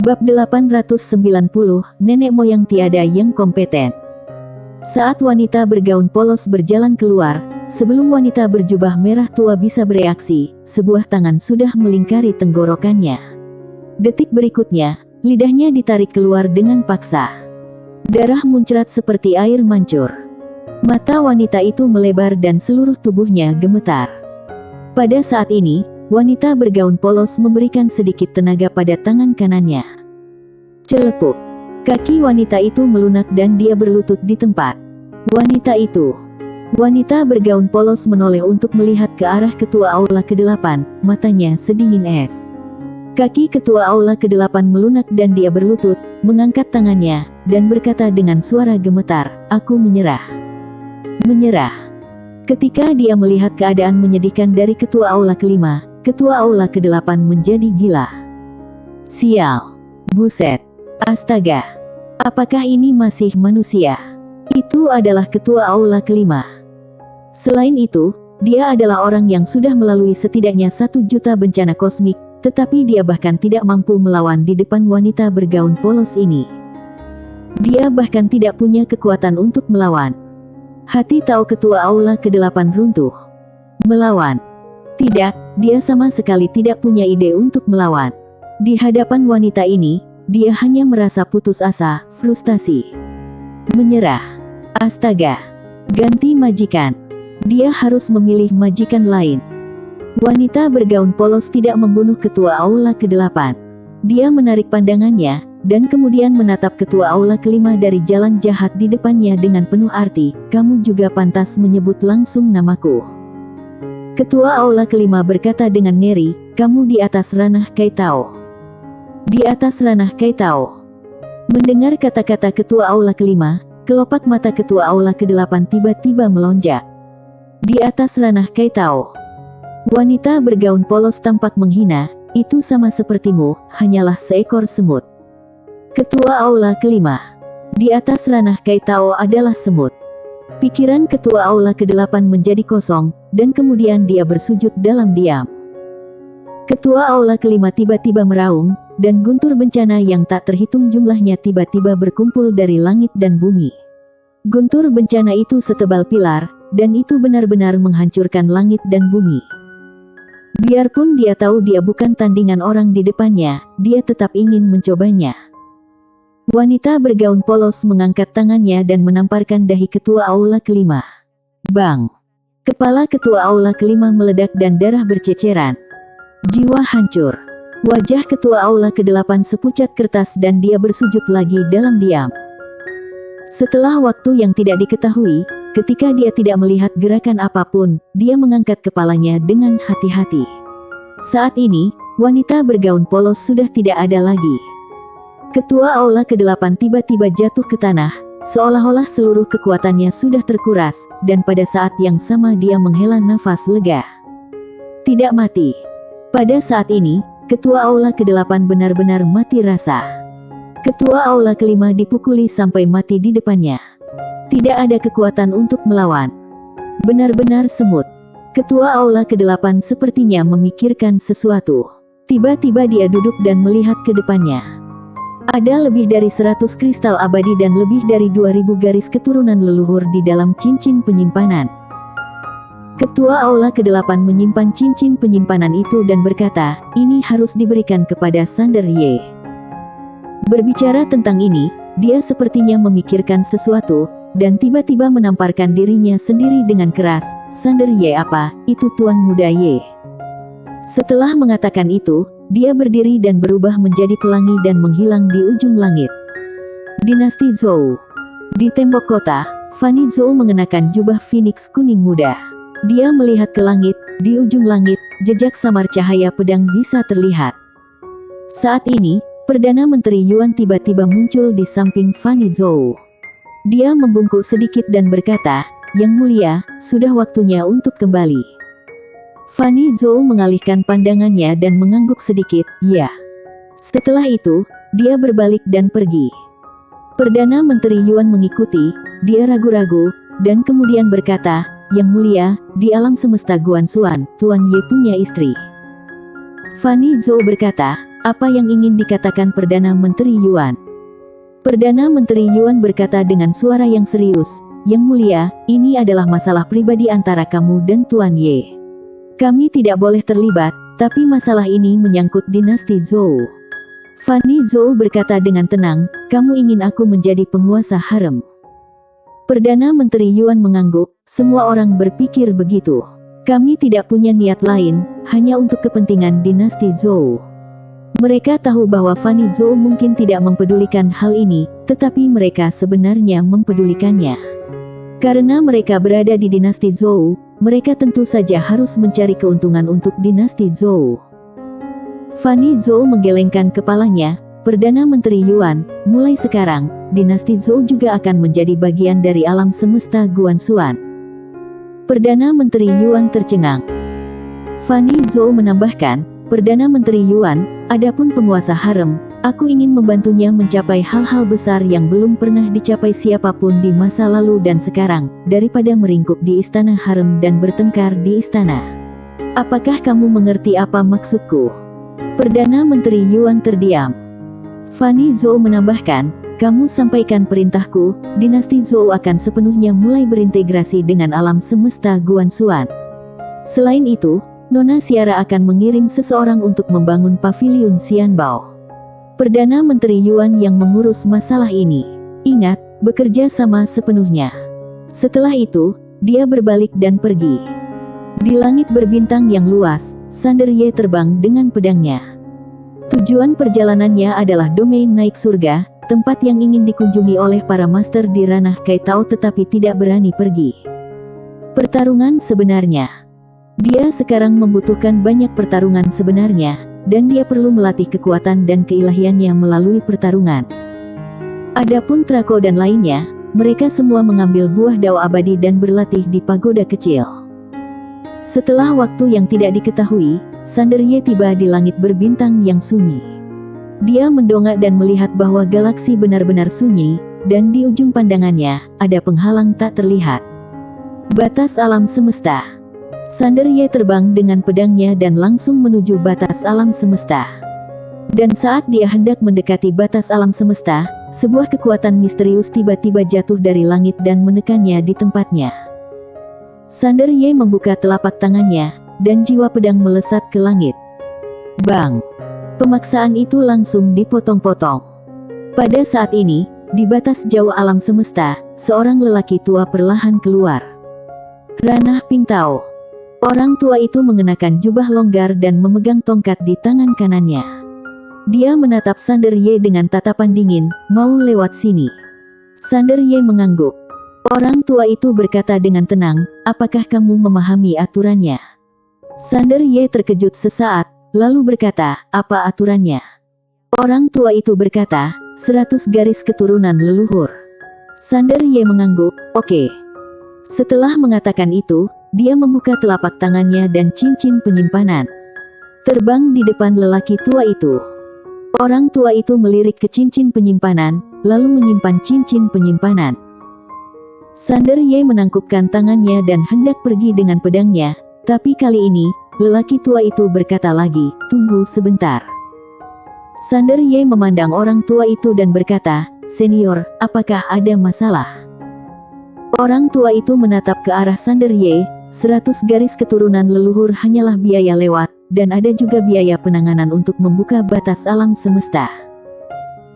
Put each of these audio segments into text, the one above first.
Bab 890, Nenek Moyang Tiada Yang Kompeten. Saat wanita bergaun polos berjalan keluar, sebelum wanita berjubah merah tua bisa bereaksi, sebuah tangan sudah melingkari tenggorokannya. Detik berikutnya, lidahnya ditarik keluar dengan paksa. Darah muncrat seperti air mancur. Mata wanita itu melebar dan seluruh tubuhnya gemetar. Pada saat ini, wanita bergaun polos memberikan sedikit tenaga pada tangan kanannya. Celepuk. Kaki wanita itu melunak dan dia berlutut di tempat. Wanita bergaun polos menoleh untuk melihat ke arah ketua aula ke-8, matanya sedingin es. Kaki ketua aula ke-8 melunak dan dia berlutut, mengangkat tangannya, dan berkata dengan suara gemetar, "Aku menyerah." Menyerah. Ketika dia melihat keadaan menyedihkan dari ketua aula ke-5, ketua aula ke-8 menjadi gila. Sial. Buset. Astaga. Apakah ini masih manusia? Itu adalah ketua aula ke-5. Selain itu, dia adalah orang yang sudah melalui setidaknya 1 juta bencana kosmik, tetapi dia bahkan tidak mampu melawan di depan wanita bergaun polos ini. Dia bahkan tidak punya kekuatan untuk melawan. Hati tahu ketua aula ke-8 runtuh. Melawan. Tidak, dia sama sekali tidak punya ide untuk melawan. Di hadapan wanita ini, dia hanya merasa putus asa, frustasi. Menyerah. Astaga. Ganti majikan. Dia harus memilih majikan lain. Wanita bergaun polos tidak membunuh ketua aula ke-8. Dia menarik pandangannya, dan kemudian menatap ketua aula ke-5 dari jalan jahat di depannya dengan penuh arti, "Kamu juga pantas menyebut langsung namaku." Ketua aula ke-5 berkata dengan ngeri, "Kamu di atas ranah Kaitao." Di atas ranah Kaitao. Mendengar kata-kata ketua aula ke-5, kelopak mata ketua aula ke-8 tiba-tiba melonjak. Di atas ranah Kaitao. Wanita bergaun polos tampak menghina, "Itu sama sepertimu, hanyalah seekor semut." Ketua aula ke-5. Di atas ranah Kaitao adalah semut. Pikiran ketua aula ke-8 menjadi kosong, dan kemudian dia bersujud dalam diam. Ketua aula ke-5 tiba-tiba meraung, dan guntur bencana yang tak terhitung jumlahnya tiba-tiba berkumpul dari langit dan bumi. Guntur bencana itu setebal pilar, dan itu benar-benar menghancurkan langit dan bumi. Biarpun dia tahu dia bukan tandingan orang di depannya, dia tetap ingin mencobanya. Wanita bergaun polos mengangkat tangannya dan menamparkan dahi ketua aula ke-5. Bang! Kepala ketua aula ke-5 meledak dan darah berceceran. Jiwa hancur. Wajah ketua aula ke-8 sepucat kertas dan dia bersujud lagi dalam diam. Setelah waktu yang tidak diketahui, ketika dia tidak melihat gerakan apapun, dia mengangkat kepalanya dengan hati-hati. Saat ini, wanita bergaun polos sudah tidak ada lagi. Ketua aula ke-8 tiba-tiba jatuh ke tanah, seolah-olah seluruh kekuatannya sudah terkuras, dan pada saat yang sama dia menghela nafas lega. Tidak mati. Pada saat ini, ketua aula ke-8 benar-benar mati rasa. Ketua aula ke-5 dipukuli sampai mati di depannya. Tidak ada kekuatan untuk melawan. Benar-benar semut. Ketua aula ke-8 sepertinya memikirkan sesuatu. Tiba-tiba dia duduk dan melihat ke depannya. Ada lebih dari 100 kristal abadi dan lebih dari 2000 garis keturunan leluhur di dalam cincin penyimpanan. Ketua aula ke-8 menyimpan cincin penyimpanan itu dan berkata, "Ini harus diberikan kepada Sander Ye." Berbicara tentang ini, dia sepertinya memikirkan sesuatu, dan tiba-tiba menamparkan dirinya sendiri dengan keras, "Sander Ye apa, itu Tuan Muda Ye." Setelah mengatakan itu, dia berdiri dan berubah menjadi pelangi dan menghilang di ujung langit. Dinasti Zhou. Di tembok kota, Fanny Zhou mengenakan jubah Phoenix kuning muda. Dia melihat ke langit, di ujung langit, jejak samar cahaya pedang bisa terlihat. Saat ini, Perdana Menteri Yuan tiba-tiba muncul di samping Fanny Zhou. Dia membungkuk sedikit dan berkata, "Yang mulia, sudah waktunya untuk kembali." Fanny Zhou mengalihkan pandangannya dan mengangguk sedikit, "Ya." Setelah itu, dia berbalik dan pergi. Perdana Menteri Yuan mengikuti, dia ragu-ragu, dan kemudian berkata, "Yang mulia, di alam semesta Guan Xuan, Tuan Ye punya istri." Fanny Zhou berkata, Apa yang ingin dikatakan Perdana Menteri Yuan? Perdana Menteri Yuan berkata dengan suara yang serius, "Yang mulia, ini adalah masalah pribadi antara kamu dan Tuan Ye. Kami tidak boleh terlibat, tapi masalah ini menyangkut dinasti Zhou." Fanny Zhou berkata dengan tenang, "Kamu ingin aku menjadi penguasa harem?" Perdana Menteri Yuan mengangguk, "Semua orang berpikir begitu. Kami tidak punya niat lain, hanya untuk kepentingan dinasti Zhou." Mereka tahu bahwa Fanny Zhou mungkin tidak mempedulikan hal ini, tetapi mereka sebenarnya mempedulikannya. Karena mereka berada di dinasti Zhou, mereka tentu saja harus mencari keuntungan untuk dinasti Zhou. Fanny Zhou menggelengkan kepalanya, "Perdana Menteri Yuan, mulai sekarang, dinasti Zhou juga akan menjadi bagian dari alam semesta Guanxuan." Perdana Menteri Yuan tercengang. Fanny Zhou menambahkan, "Perdana Menteri Yuan, adapun penguasa harem, aku ingin membantunya mencapai hal-hal besar yang belum pernah dicapai siapapun di masa lalu dan sekarang, daripada meringkuk di istana harem dan bertengkar di istana. Apakah kamu mengerti apa maksudku?" Perdana Menteri Yuan terdiam. Fanny Zhou menambahkan, "Kamu sampaikan perintahku, dinasti Zhou akan sepenuhnya mulai berintegrasi dengan alam semesta Guanxuan. Selain itu, Nona Xiara akan mengirim seseorang untuk membangun paviliun Xianbao. Perdana Menteri Yuan yang mengurus masalah ini. Ingat, bekerja sama sepenuhnya." Setelah itu, dia berbalik dan pergi. Di langit berbintang yang luas, Sander Ye terbang dengan pedangnya. Tujuan perjalanannya adalah domain naik surga, tempat yang ingin dikunjungi oleh para master di ranah Kai Tao tetapi tidak berani pergi. Pertarungan sebenarnya. Dia sekarang membutuhkan banyak pertarungan sebenarnya, dan dia perlu melatih kekuatan dan keilahiannya melalui pertarungan. Adapun Trako dan lainnya, mereka semua mengambil buah dao abadi dan berlatih di pagoda kecil. Setelah waktu yang tidak diketahui, Sander Ye tiba di langit berbintang yang sunyi. Dia mendongak dan melihat bahwa galaksi benar-benar sunyi, dan di ujung pandangannya, ada penghalang tak terlihat. Batas alam semesta. Sander Ye terbang dengan pedangnya dan langsung menuju batas alam semesta. Dan saat dia hendak mendekati batas alam semesta, sebuah kekuatan misterius tiba-tiba jatuh dari langit dan menekannya di tempatnya. Sander Ye membuka telapak tangannya, dan jiwa pedang melesat ke langit. Bang! Pemaksaan itu langsung dipotong-potong. Pada saat ini, di batas jauh alam semesta, seorang lelaki tua perlahan keluar. Ranah Pingtao. Orang tua itu mengenakan jubah longgar dan memegang tongkat di tangan kanannya. Dia menatap Sander Ye dengan tatapan dingin, "Mau lewat sini?" Sander Ye mengangguk. Orang tua itu berkata dengan tenang, "Apakah kamu memahami aturannya?" Sander Ye terkejut sesaat, lalu berkata, "Apa aturannya?" Orang tua itu berkata, 100 garis keturunan leluhur. Sander Ye mengangguk, "Oke." Setelah mengatakan itu, dia membuka telapak tangannya dan cincin penyimpanan terbang di depan lelaki tua itu. Orang tua itu melirik ke cincin penyimpanan, lalu menyimpan cincin penyimpanan. Sander Ye menangkupkan tangannya dan hendak pergi dengan pedangnya, tapi kali ini, lelaki tua itu berkata lagi, "Tunggu sebentar." Sander Ye memandang orang tua itu dan berkata, "Senior, apakah ada masalah?" Orang tua itu menatap ke arah Sander Ye, 100 garis keturunan leluhur hanyalah biaya lewat, dan ada juga biaya penanganan untuk membuka batas alam semesta.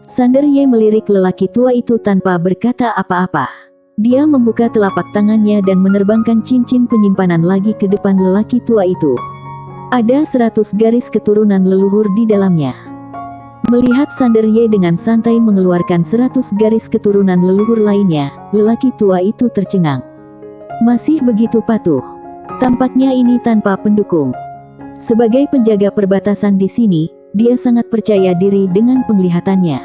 Sander Ye melirik lelaki tua itu tanpa berkata apa-apa. Dia membuka telapak tangannya dan menerbangkan cincin penyimpanan lagi ke depan lelaki tua itu. Ada 100 garis keturunan leluhur di dalamnya. Melihat Sander Ye dengan santai mengeluarkan 100 garis keturunan leluhur lainnya, lelaki tua itu tercengang. Masih begitu patuh. Tampaknya ini tanpa pendukung. Sebagai penjaga perbatasan di sini, dia sangat percaya diri dengan penglihatannya.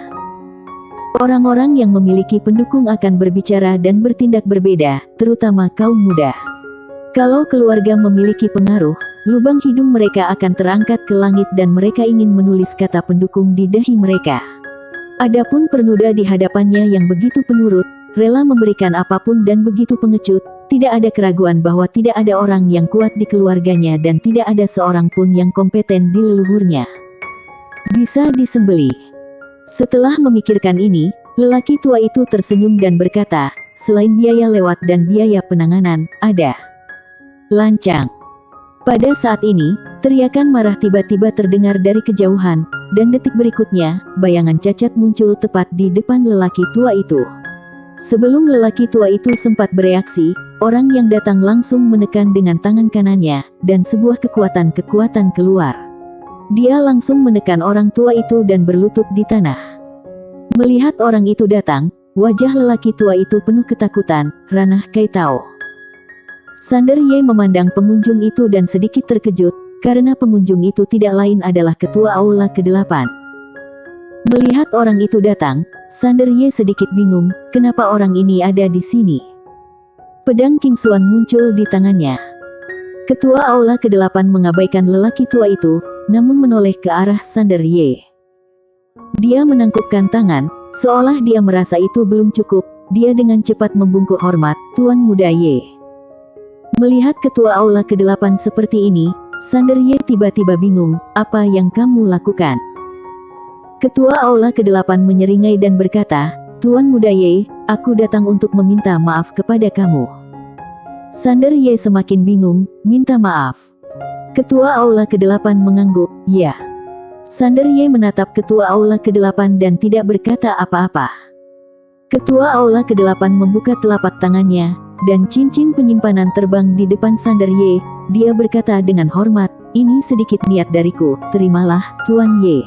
Orang-orang yang memiliki pendukung akan berbicara dan bertindak berbeda, terutama kaum muda. Kalau keluarga memiliki pengaruh, lubang hidung mereka akan terangkat ke langit dan mereka ingin menulis kata pendukung di dahi mereka. Adapun pernuda di hadapannya yang begitu penurut, rela memberikan apapun dan begitu pengecut, tidak ada keraguan bahwa tidak ada orang yang kuat di keluarganya dan tidak ada seorang pun yang kompeten di leluhurnya. Bisa disembelih. Setelah memikirkan ini, lelaki tua itu tersenyum dan berkata, selain biaya lewat dan biaya penanganan, ada lancang. Pada saat ini, teriakan marah tiba-tiba terdengar dari kejauhan, dan detik berikutnya, bayangan cacat muncul tepat di depan lelaki tua itu. Sebelum lelaki tua itu sempat bereaksi, orang yang datang langsung menekan dengan tangan kanannya, dan sebuah kekuatan keluar. Dia langsung menekan orang tua itu dan berlutut di tanah. Melihat orang itu datang, wajah lelaki tua itu penuh ketakutan. Ranah Kaitao. Sander Ye memandang pengunjung itu dan sedikit terkejut, karena pengunjung itu tidak lain adalah ketua aula ke-8. Melihat orang itu datang, Sander Ye sedikit bingung, kenapa orang ini ada di sini. Pedang King Xuan muncul di tangannya. Ketua aula ke-8 mengabaikan lelaki tua itu, namun menoleh ke arah Sander Ye. Dia menangkupkan tangan, seolah dia merasa itu belum cukup. Dia dengan cepat membungkuk hormat, Tuan Muda Ye. Melihat ketua aula ke-8 seperti ini, Sander Ye tiba-tiba bingung, apa yang kamu lakukan? Ketua aula ke-8 menyeringai dan berkata, Tuan Muda Ye, aku datang untuk meminta maaf kepada kamu. Sander Ye semakin bingung, minta maaf. Ketua aula ke-8 mengangguk, ya. Sander Ye menatap ketua aula ke-8 dan tidak berkata apa-apa. Ketua aula ke-8 membuka telapak tangannya, dan cincin penyimpanan terbang di depan Sander Ye. Dia berkata dengan hormat, ini sedikit niat dariku, terimalah, Tuan Ye.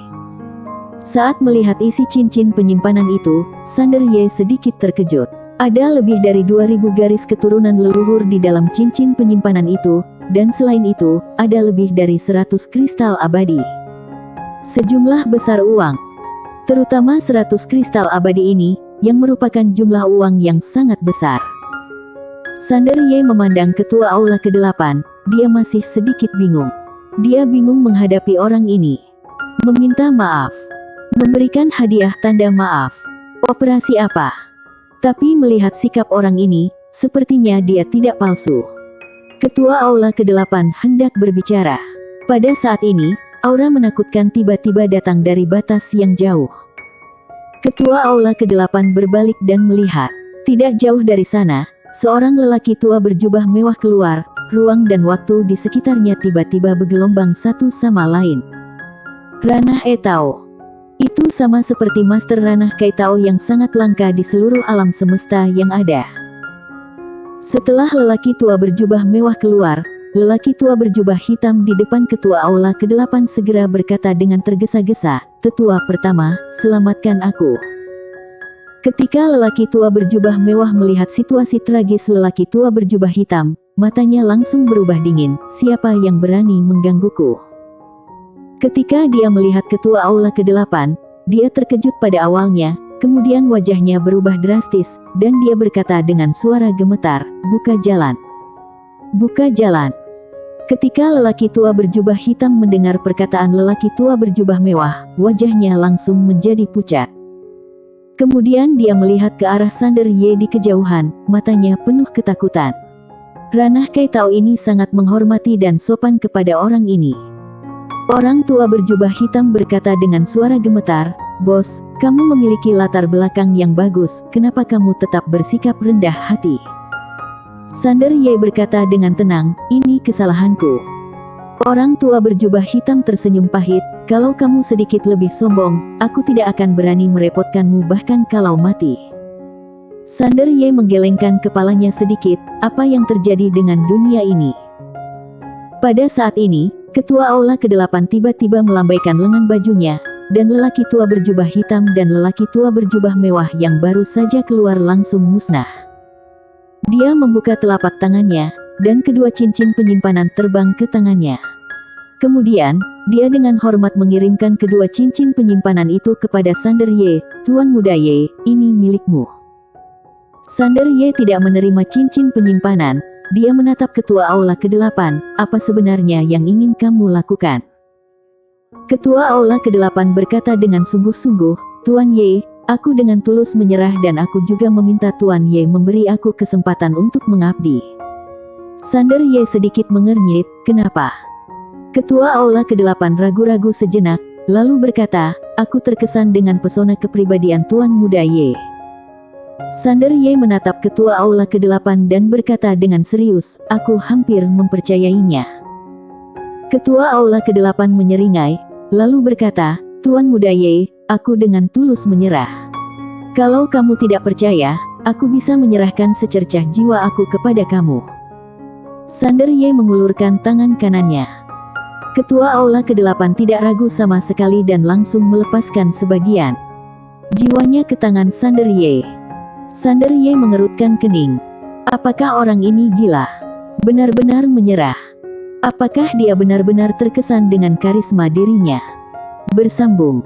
Saat melihat isi cincin penyimpanan itu, Sander Ye sedikit terkejut. Ada lebih dari 2000 garis keturunan leluhur di dalam cincin penyimpanan itu, dan selain itu, ada lebih dari 100 kristal abadi. Sejumlah besar uang, terutama 100 kristal abadi ini, yang merupakan jumlah uang yang sangat besar. Sander Ye memandang ketua aula ke-8, dia masih sedikit bingung. Dia bingung menghadapi orang ini. Meminta maaf. Memberikan hadiah tanda maaf. Operasi apa? Tapi melihat sikap orang ini, sepertinya dia tidak palsu. Ketua aula ke-8 hendak berbicara. Pada saat ini, aura menakutkan tiba-tiba datang dari batas yang jauh. Ketua aula ke-8 berbalik dan melihat. Tidak jauh dari sana, seorang lelaki tua berjubah mewah keluar. Ruang dan waktu di sekitarnya tiba-tiba bergelombang satu sama lain. Ranah Etao. Itu sama seperti Master Ranah Kaitao yang sangat langka di seluruh alam semesta yang ada. Setelah lelaki tua berjubah mewah keluar, lelaki tua berjubah hitam di depan ketua aula ke-8 segera berkata dengan tergesa-gesa, Tetua pertama, selamatkan aku. Ketika lelaki tua berjubah mewah melihat situasi tragis lelaki tua berjubah hitam, matanya langsung berubah dingin, siapa yang berani menggangguku? Ketika dia melihat ketua aula ke-8, dia terkejut pada awalnya, kemudian wajahnya berubah drastis, dan dia berkata dengan suara gemetar, buka jalan. Buka jalan. Ketika lelaki tua berjubah hitam mendengar perkataan lelaki tua berjubah mewah, wajahnya langsung menjadi pucat. Kemudian dia melihat ke arah Sander Ye di kejauhan, matanya penuh ketakutan. Ranah Kaitao ini sangat menghormati dan sopan kepada orang ini. Orang tua berjubah hitam berkata dengan suara gemetar, Bos, kamu memiliki latar belakang yang bagus, kenapa kamu tetap bersikap rendah hati? Sander Ye berkata dengan tenang, ini kesalahanku. Orang tua berjubah hitam tersenyum pahit, kalau kamu sedikit lebih sombong, aku tidak akan berani merepotkanmu bahkan kalau mati. Sander Ye menggelengkan kepalanya sedikit, apa yang terjadi dengan dunia ini? Pada saat ini, ketua aula ke-8 tiba-tiba melambaikan lengan bajunya, dan lelaki tua berjubah hitam dan lelaki tua berjubah mewah yang baru saja keluar langsung musnah. Dia membuka telapak tangannya, dan kedua cincin penyimpanan terbang ke tangannya. Kemudian, dia dengan hormat mengirimkan kedua cincin penyimpanan itu kepada Sander Ye, Tuan Muda Ye, ini milikmu. Sander Ye tidak menerima cincin penyimpanan. Dia menatap ketua aula ke-8, apa sebenarnya yang ingin kamu lakukan? Ketua aula ke-8 berkata dengan sungguh-sungguh, Tuan Ye, aku dengan tulus menyerah dan aku juga meminta Tuan Ye memberi aku kesempatan untuk mengabdi. Sander Ye sedikit mengernyit, kenapa? Ketua aula ke-8 ragu-ragu sejenak, lalu berkata, "Aku terkesan dengan pesona kepribadian Tuan Muda Ye." Sander Ye menatap ketua aula ke-8 dan berkata dengan serius, "Aku hampir mempercayainya." Ketua aula ke-8 menyeringai, lalu berkata, "Tuan Muda Ye, aku dengan tulus menyerah. Kalau kamu tidak percaya, aku bisa menyerahkan secercah jiwa aku kepada kamu." Sander Ye mengulurkan tangan kanannya. Ketua aula ke-8 tidak ragu sama sekali dan langsung melepaskan sebagian jiwanya ke tangan Sander Ye. Sander Ye mengerutkan kening. Apakah orang ini gila? Benar-benar menyerah. Apakah dia benar-benar terkesan dengan karisma dirinya? Bersambung.